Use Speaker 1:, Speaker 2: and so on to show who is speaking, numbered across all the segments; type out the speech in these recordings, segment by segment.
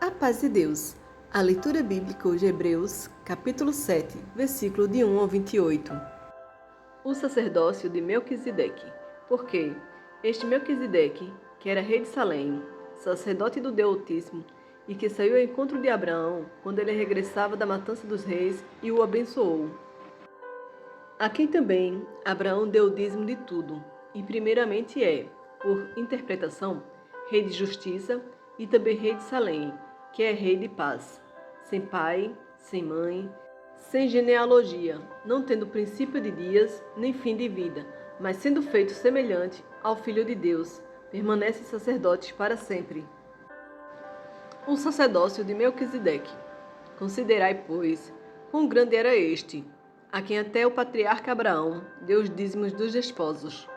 Speaker 1: A paz de Deus. A leitura bíblica hoje é Hebreus, capítulo 7, versículo de 1 ao 28. O sacerdócio de Melquisedeque. Porque este Melquisedeque, que era rei de Salém, sacerdote do Deus Altíssimo, e que saiu ao encontro de Abraão quando ele regressava da matança dos reis e o abençoou. A quem também Abraão deu o dízimo de tudo, e primeiramente é, por interpretação, rei de justiça e também rei de Salém, que é rei de paz, sem pai, sem mãe, sem genealogia, não tendo princípio de dias, nem fim de vida, mas sendo feito semelhante ao Filho de Deus, permanece sacerdote para sempre. O sacerdócio de Melquisedeque. Considerai, pois, quão grande era este, a quem até o patriarca Abraão deu os dízimos dos desposos.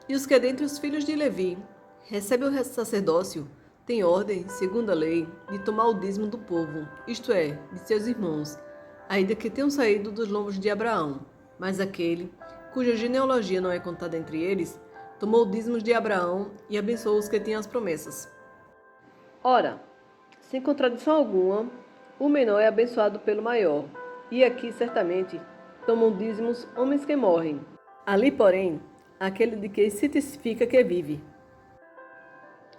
Speaker 1: E os que dentre os filhos de Levi recebem o sacerdócio, têm ordem, segundo a lei, de tomar o dízimo do povo, isto é, de seus irmãos, ainda que tenham saído dos lombos de Abraão. Mas aquele, cuja genealogia não é contada entre eles, tomou o dízimo de Abraão e abençoou os que tinham as promessas. Ora, sem contradição alguma, o menor é abençoado pelo maior, e aqui, certamente, tomam dízimos homens que morrem. Ali, porém, aquele de quem se testifica que vive.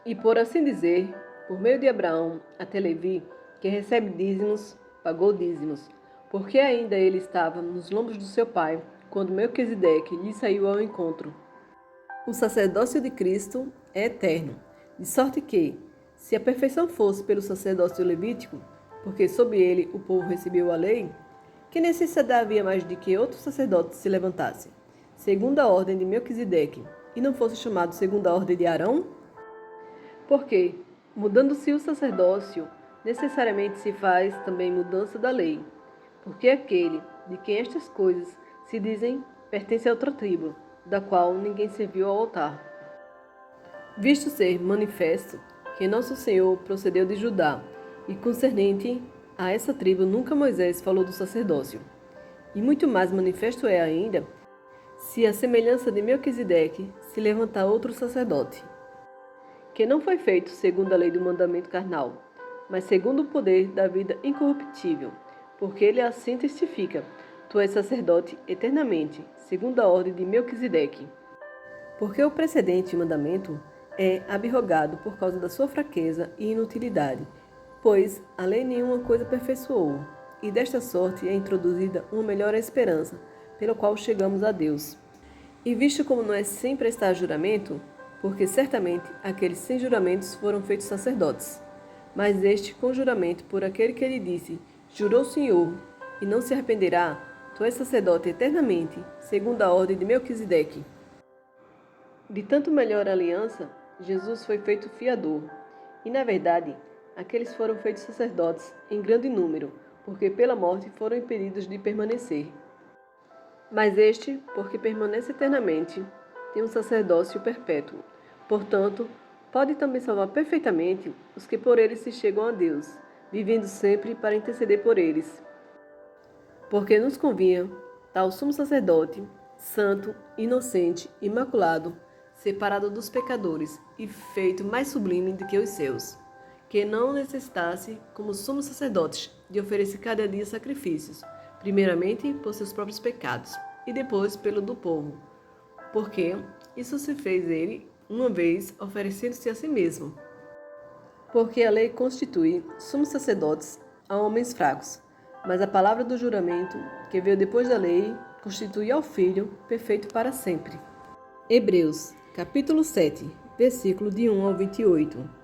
Speaker 1: E por assim dizer, por meio de Abraão até Levi, que recebe dízimos, pagou dízimos, porque ainda ele estava nos lombos do seu pai, quando Melquisedeque lhe saiu ao encontro. O sacerdócio de Cristo é eterno, de sorte que, se a perfeição fosse pelo sacerdócio levítico, porque sob ele o povo recebeu a lei, que necessidade havia mais de que outro sacerdote se levantasse, segundo a ordem de Melquisedeque, e não fosse chamado segundo a ordem de Arão? Porque, mudando-se o sacerdócio, necessariamente se faz também mudança da lei, porque aquele de quem estas coisas se dizem pertence a outra tribo, da qual ninguém serviu ao altar. Visto ser manifesto que nosso Senhor procedeu de Judá, e concernente a essa tribo nunca Moisés falou do sacerdócio. E muito mais manifesto é ainda, se a semelhança de Melquisedeque se levantar outro sacerdote, que não foi feito segundo a lei do mandamento carnal, mas segundo o poder da vida incorruptível, porque ele assim testifica: tu és sacerdote eternamente, segundo a ordem de Melquisedeque. Porque o precedente mandamento é abrogado por causa da sua fraqueza e inutilidade, pois a lei nenhuma coisa aperfeiçoou, e desta sorte é introduzida uma melhor esperança, pela qual chegamos a Deus. E visto como não é sem prestar juramento, porque certamente aqueles sem juramentos foram feitos sacerdotes, mas este com juramento por aquele que lhe disse: jurou o Senhor, e não se arrependerá, tu és sacerdote eternamente, segundo a ordem de Melquisedeque. De tanto melhor aliança, Jesus foi feito fiador, e na verdade, aqueles foram feitos sacerdotes em grande número, porque pela morte foram impedidos de permanecer. Mas este, porque permanece eternamente, tem um sacerdócio perpétuo. Portanto, pode também salvar perfeitamente os que por ele se chegam a Deus, vivendo sempre para interceder por eles. Porque nos convinha tal sumo sacerdote, santo, inocente, imaculado, separado dos pecadores e feito mais sublime do que os seus, que não necessitasse, como sumos sacerdotes, de oferecer cada dia sacrifícios, primeiramente por seus próprios pecados e depois pelo do povo, porque isso se fez ele uma vez oferecendo-se a si mesmo. Porque a lei constitui sumos sacerdotes a homens fracos, mas a palavra do juramento, que veio depois da lei, constitui ao Filho perfeito para sempre. Hebreus, capítulo 7, versículo de 1 ao 28.